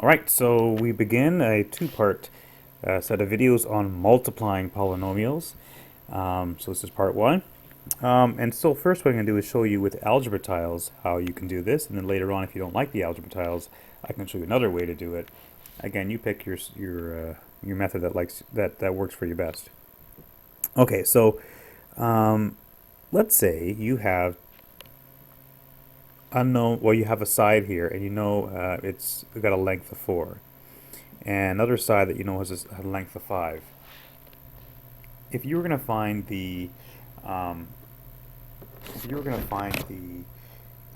Alright, so we begin a two-part set of videos on multiplying polynomials. So this is part one. And so first what I'm going to do is show you with algebra tiles how you can do this, and then later on, if you don't like the algebra tiles, I can show you another way to do it. Again, you pick your method that works for you best. Okay, so let's say you have you have a side here, and you know it's got a length of 4. And another side that you know has a length of 5. If you were going to find the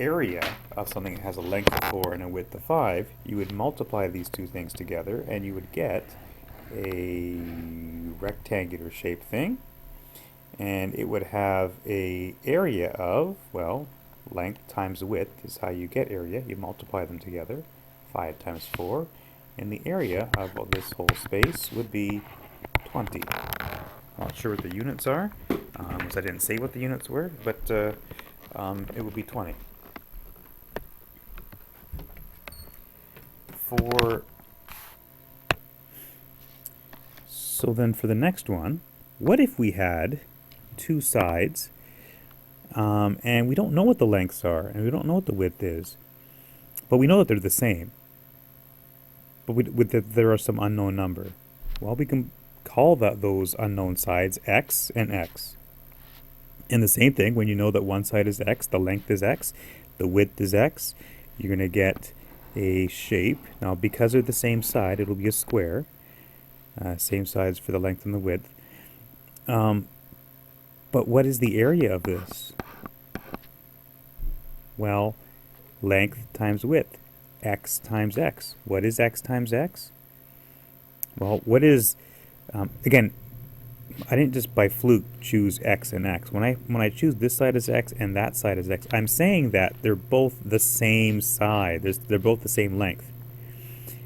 area of something that has a length of 4 and a width of 5, you would multiply these two things together, and you would get a rectangular shaped thing, and it would have a area of, well, length times width is how you get area. You multiply them together, 5 times 4. And the area of this whole space would be 20. Not sure what the units are, because I didn't say what the units were, but it would be 20. So then for the next one, what if we had two sides, and we don't know what the lengths are, and we don't know what the width is, but we know that they're the same. But there are some unknown number. Well, we can call those unknown sides x and x. And the same thing, when you know that one side is x, the length is x, the width is x, you're going to get a shape. Now, because they're the same side, it'll be a square. Same sides for the length and the width. But what is the area of this? Well, length times width. X times x. What is x times x? Well, what is, again, I didn't just by fluke choose x and x. When I choose this side as x and that side as x, I'm saying that they're both the same side. They're both the same length.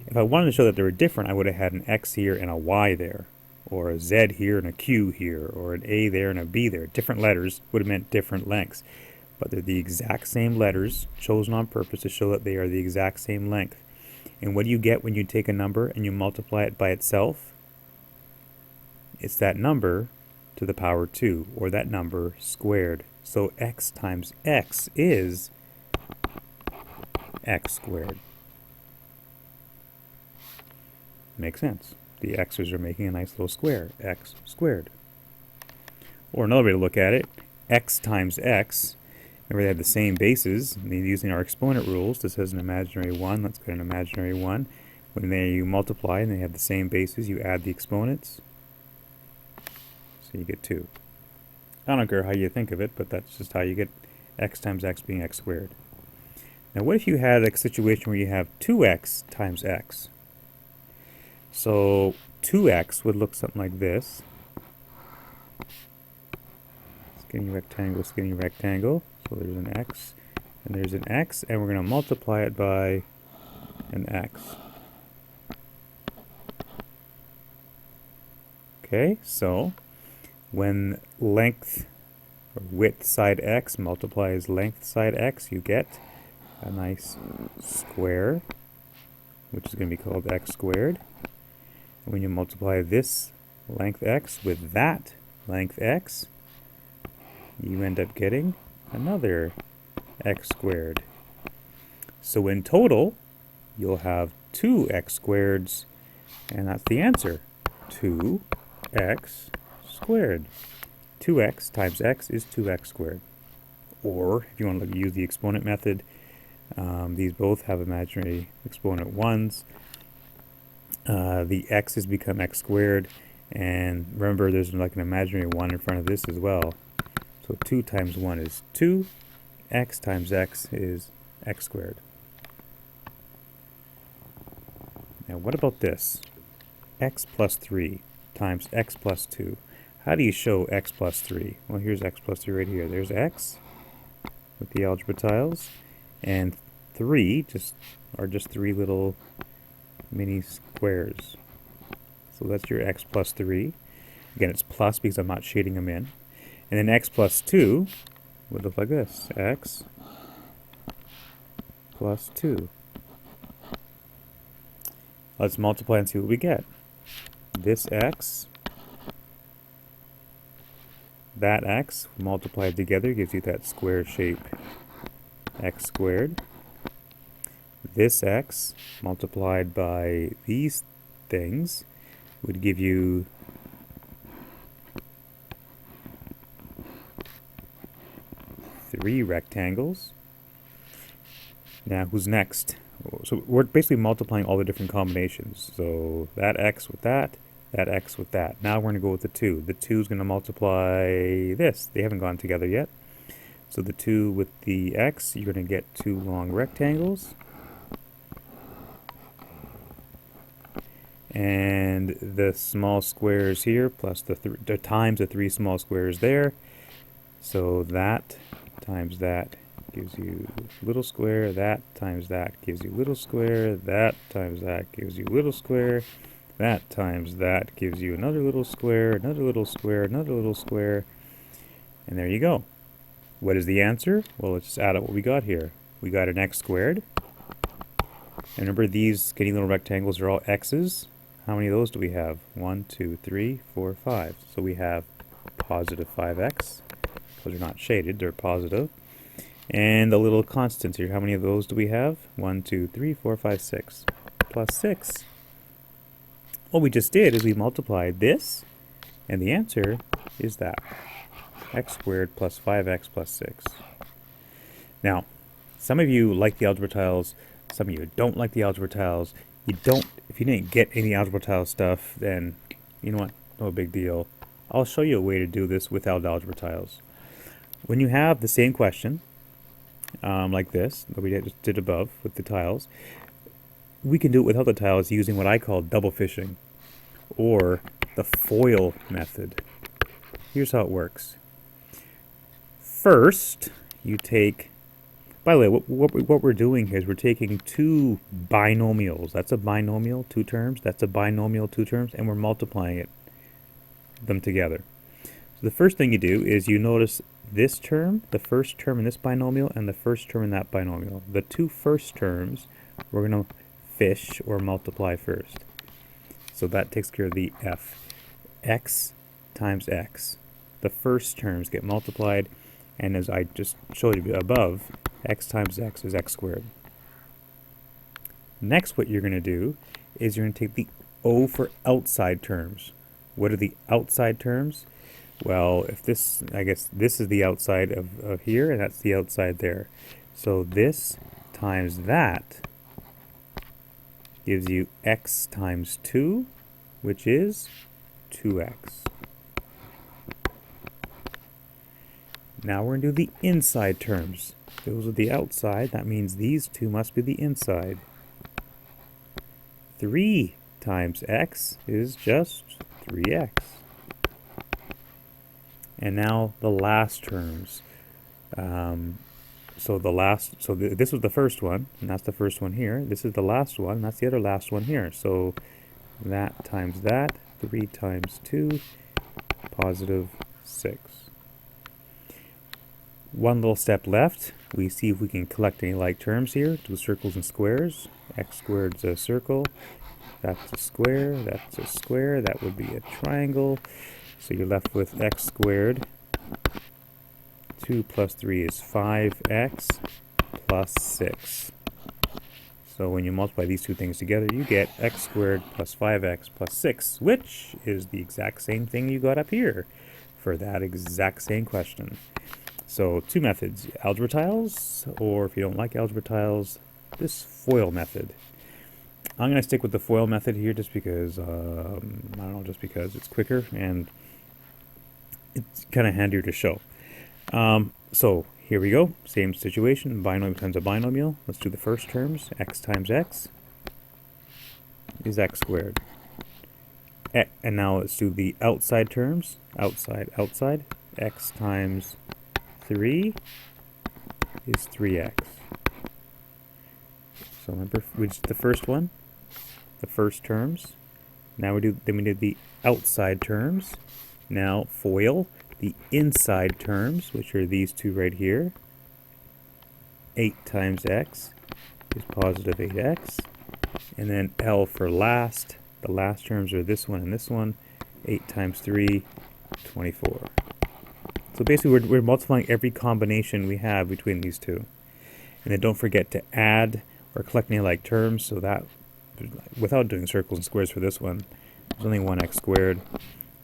If I wanted to show that they were different, I would have had an x here and a y there, or a z here and a q here, or an a there and a b there. Different letters would have meant different lengths. But they're the exact same letters, chosen on purpose to show that they are the exact same length. And what do you get when you take a number and you multiply it by itself? It's that number to the power 2, or that number squared. So x times x is x squared. Makes sense. The x's are making a nice little square, x squared. Or another way to look at it, x times x. Remember, they have the same bases. Using our exponent rules, this has an imaginary 1. Let's get an imaginary 1. When you multiply and they have the same bases, you add the exponents. So you get 2. I don't care how you think of it, but that's just how you get x times x being x squared. Now, what if you had a situation where you have 2x times x? So 2x would look something like this. Skinny rectangle, skinny rectangle. So there's an x, and there's an x, and we're going to multiply it by an x. Okay, so when length or width side x multiplies length side x, you get a nice square, which is going to be called x squared. And when you multiply this length x with that length x, you end up getting another x squared. So in total, you'll have 2 x squareds, and that's the answer, 2x squared. 2x times x is 2x squared. Or, if you want to use the exponent method, these both have imaginary exponent 1s. The x's become x squared, and remember there's like an imaginary 1 in front of this as well. So 2 times 1 is 2, x times x is x squared. Now what about this? X plus 3 times x plus 2. How do you show x plus 3? Well, here's x plus 3 right here. There's x with the algebra tiles, and 3 are just 3 little mini squares. So that's your x plus 3. Again, it's plus because I'm not shading them in. And then x plus 2 would look like this. X plus 2. Let's multiply and see what we get. This x, that x, multiplied together gives you that square shape, x squared. This x multiplied by these things would give you three rectangles. Now, who's next? So we're basically multiplying all the different combinations. So that x with that x with that. Now we're going to go with the 2. The 2 is going to multiply this. They haven't gone together yet. So the 2 with the x, you're going to get 2 long rectangles. And the small squares here plus the times the 3 small squares there. So that times that gives you little square, that times that gives you little square, that times that gives you little square, that times that gives you another little square, another little square, another little square, and there you go. What is the answer? Well, let's just add up what we got here. We got an x squared. And remember, these skinny little rectangles are all x's. How many of those do we have? 1, 2, 3, 4, 5. So we have positive 5x. Those are not shaded, they're positive. And the little constants here, how many of those do we have? 1, 2, 3, 4, 5, 6. Plus 6. What we just did is we multiplied this, and the answer is that. X squared plus 5x plus 6. Now, some of you like the algebra tiles, some of you don't like the algebra tiles. If you didn't get any algebra tile stuff, then you know what, no big deal. I'll show you a way to do this without algebra tiles. When you have the same question, like this, that we did above with the tiles, we can do it without the tiles using what I call double fishing, or the FOIL method. Here's how it works. First, you take, by the way, what we're doing here is we're taking two binomials. That's a binomial, 2 terms. That's a binomial, 2 terms, and we're multiplying them together. So the first thing you do is you notice this term, the first term in this binomial, and the first term in that binomial. The 2 first terms we're going to fish or multiply first. So that takes care of the f. X times x. The first terms get multiplied, and as I just showed you above, x times x is x squared. Next, what you're going to do is you're going to take the O for outside terms. What are the outside terms? Well, if this, I guess this is the outside of here, and that's the outside there. So this times that gives you x times 2, which is 2x. Now we're going to do the inside terms. Those are the outside. That means these 2 must be the inside. 3 times x is just 3x. And now the last terms. This was the first one, and that's the first one here. This is the last one, and that's the other last one here. So that times that, 3 times 2, positive 6. One little step left. We see if we can collect any like terms here. Do circles and squares. X squared is a circle. That's a square. That's a square. That would be a triangle. So you're left with x squared. 2 plus 3 is 5x plus 6. So when you multiply these 2 things together, you get x squared plus 5x plus 6, which is the exact same thing you got up here for that exact same question. So 2 methods, algebra tiles, or if you don't like algebra tiles, this FOIL method. I'm going to stick with the FOIL method here just because, just because it's quicker and it's kind of handier to show. So here we go, same situation, binomial times a binomial. Let's do the first terms. X times x is x squared. And now let's do the outside terms. Outside. X times 3 is 3x. So remember, we did the first one, the first terms. Now we do the outside terms. Now FOIL, the inside terms, which are these 2 right here. 8 times x is positive 8x. and then L for last. The last terms are this one and this one. 8 times 3, 24. So basically we're multiplying every combination we have between these two. And then don't forget to add or collect any like terms, so that, without doing circles and squares for this one, there's only 1x squared.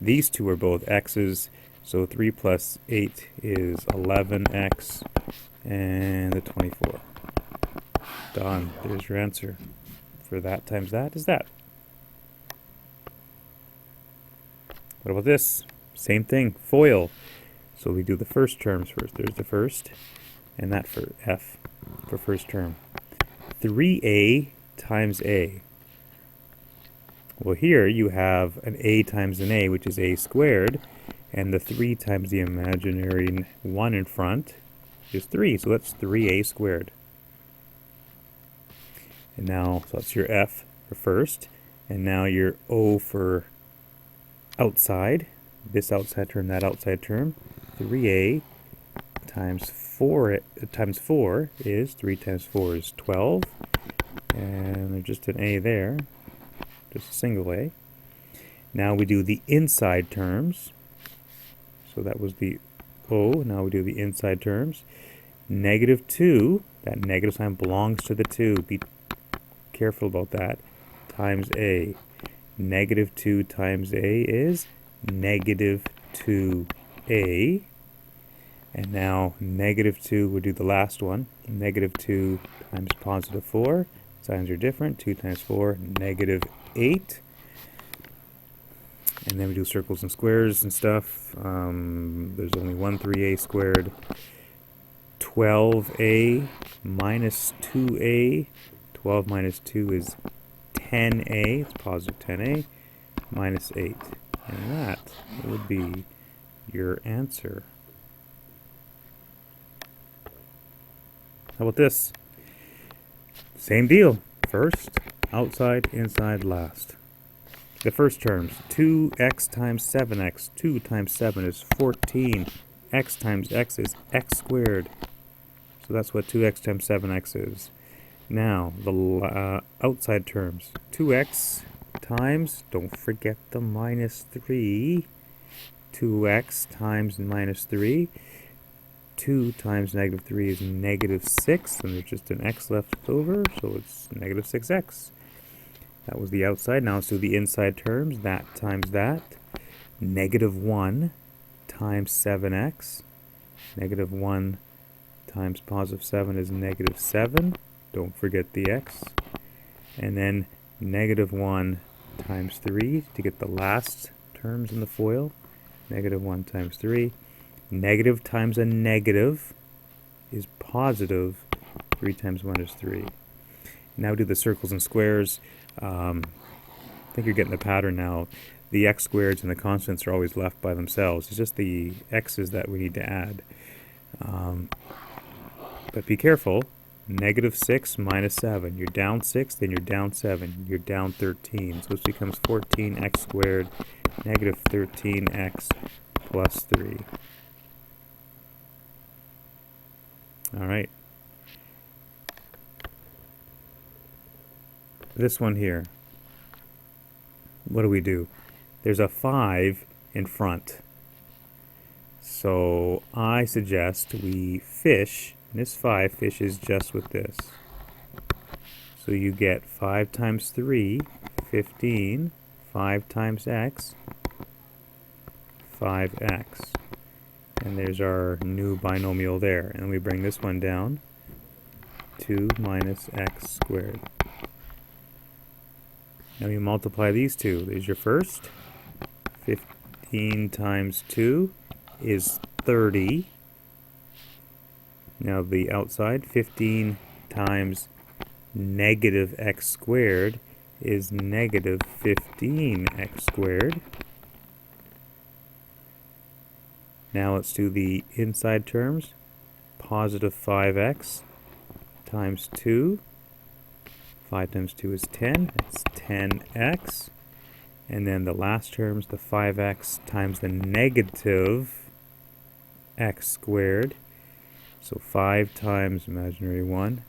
These two are both x's, so 3 plus 8 is 11x, and the 24. Done. There's your answer. For that times that is that. What about this? Same thing, FOIL. So we do the first terms first. There's the first, and that for f for first term. 3a times a. Well, here you have an a times an a, which is a squared, and the 3 times the imaginary 1 in front is 3, so that's 3a squared. And now, so that's your f for first, and now your o for outside, this outside term, that outside term. 3a times 4 is 3 times 4 is 12, and there's just an a there, just a single a. Now we do the inside terms. So that was the o. Now we do the inside terms. Negative 2, that negative sign belongs to the 2. Be careful about that. Times a. Negative 2 times a is negative 2a. And now negative 2, we'll do the last one. Negative 2 times positive 4. Signs are different. 2 times 4, negative 8. And then we do circles and squares and stuff. There's only one 3a squared. 12a minus 2a. 12 minus 2 is 10a. It's positive 10a. Minus 8. And that would be your answer. How about this? Same deal. First, outside, inside, last. The first terms, 2x times 7x. 2 times 7 is 14. X times x is x squared. So that's what 2x times 7x is. Now, the outside terms, 2x times, don't forget the minus 3. 2x times minus 3. 2 times negative 3 is negative 6, and there's just an x left over, so it's negative 6x. That was the outside. Now let's do the inside terms. That times that. Negative 1 times 7x. Negative 1 times positive 7 is negative 7. Don't forget the x. And then negative 1 times 3 to get the last terms in the FOIL. Negative 1 times 3. Negative times a negative is positive. 3 times 1 is 3. Now do the circles and squares. I think you're getting the pattern now. The x squareds and the constants are always left by themselves. It's just the x's that we need to add. But be careful. Negative 6 minus 7. You're down 6, then you're down 7. You're down 13. So this becomes 14x squared negative 13x plus 3. All right. This one here, what do? There's a 5 in front. So I suggest we fish, and this 5 fishes just with this. So you get 5 times 3, 15, 5 times x, 5x. And there's our new binomial there. And we bring this one down, 2 minus x squared. Now you multiply these two. There's your first. 15 times 2 is 30. Now the outside, 15 times negative x squared is negative 15x squared. Now let's do the inside terms. Positive 5x times 2. 5 times 2 is 10. That's 10x. And then the last terms, the 5x times the negative x squared. So 5 times imaginary 1,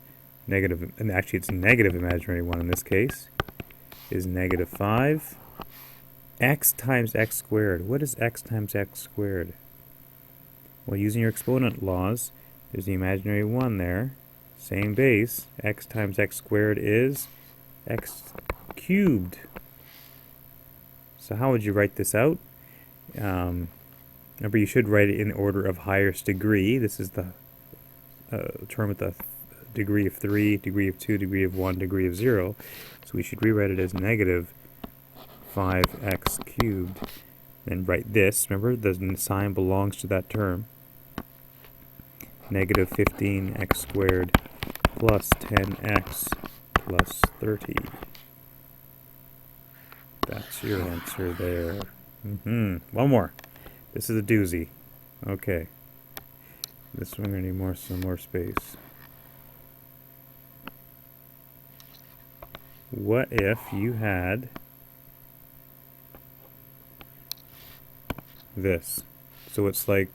negative, and actually it's negative imaginary 1 in this case, is negative 5. X times x squared. What is x times x squared? Well, using your exponent laws, there's the imaginary 1 there. Same base. X times x squared is x cubed. So how would you write this out? Remember, you should write it in order of highest degree. This is the term with the degree of 3, degree of 2, degree of 1, degree of 0. So we should rewrite it as negative 5x cubed. Then write this. Remember, the sign belongs to that term. Negative 15x squared plus 10x plus 30. That's your answer there. One more. This is a doozy. Okay. This one we're going to need some more space. What if you had this? So it's like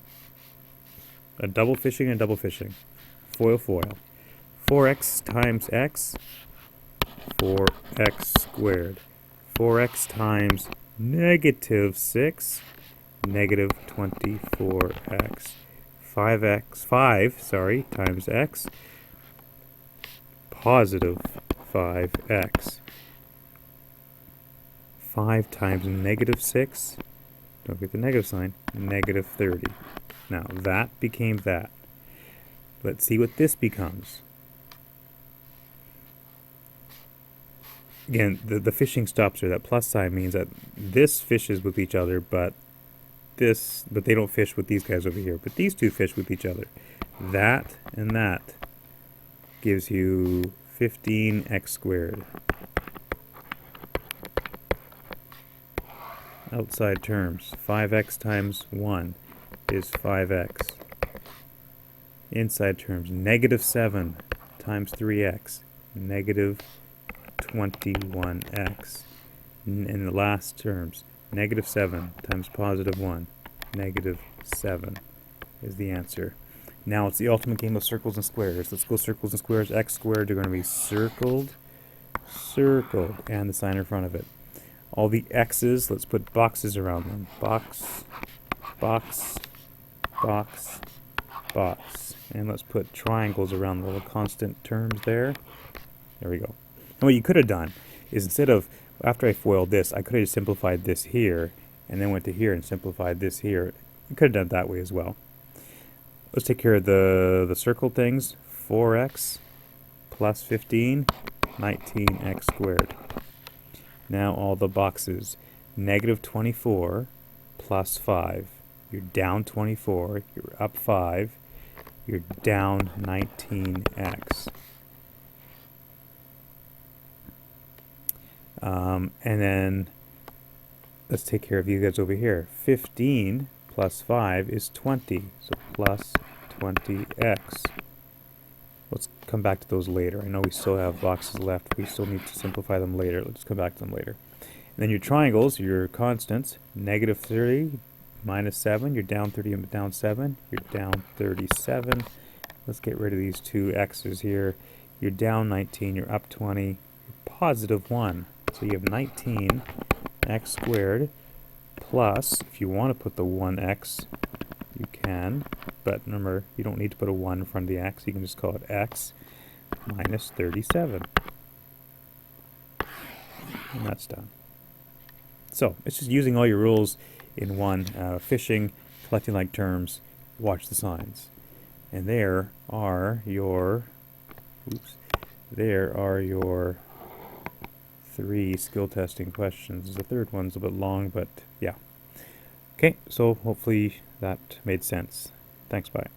a double fishing and double fishing. Foil, foil. 4x times x, 4x squared. 4x times negative 6, negative 24x. 5 times x, positive 5x. 5 times negative 6, don't get the negative sign, negative 30. Now that became that. Let's see what this becomes. Again, the fishing stops here. That plus sign means that this fishes with each other, but they don't fish with these guys over here. But these two fish with each other. That and that gives you 15x squared. Outside terms, 5x times 1 is 5x. Inside terms, negative 7 times 3x, negative 21x. In the last terms, negative 7 times positive 1, negative 7 is the answer. Now it's the ultimate game of circles and squares. Let's go circles and squares. X squared are going to be circled, circled, and the sign in front of it. All the x's, let's put boxes around them. Box, box, box, box. And let's put triangles around the little constant terms there. There we go. And what you could have done is instead of, after I foiled this, I could have just simplified this here, and then went to here and simplified this here. You could have done it that way as well. Let's take care of the circle things. 4x plus 15, 19x squared. Now all the boxes. Negative 24 plus 5. You're down 24. You're up 5. You're down 19x. And then let's take care of you guys over here. 15 plus 5 is 20. So plus 20x. Let's come back to those later. I know we still have boxes left. We still need to simplify them later. Let's come back to them later. And then your triangles, your constants, negative 30 minus 7. You're down 30 and down 7. You're down 37. Let's get rid of these two x's here. You're down 19. You're up 20. You're positive 1. So you have 19x squared plus, if you want to put the 1x, you can. But remember, you don't need to put a 1 in front of the x. You can just call it x minus 37. And that's done. So it's just using all your rules in one. Fishing, collecting like terms, watch the signs. And there are your 3 skill testing questions. The third one's a bit long, but yeah. Okay, so hopefully that made sense. Thanks, bye.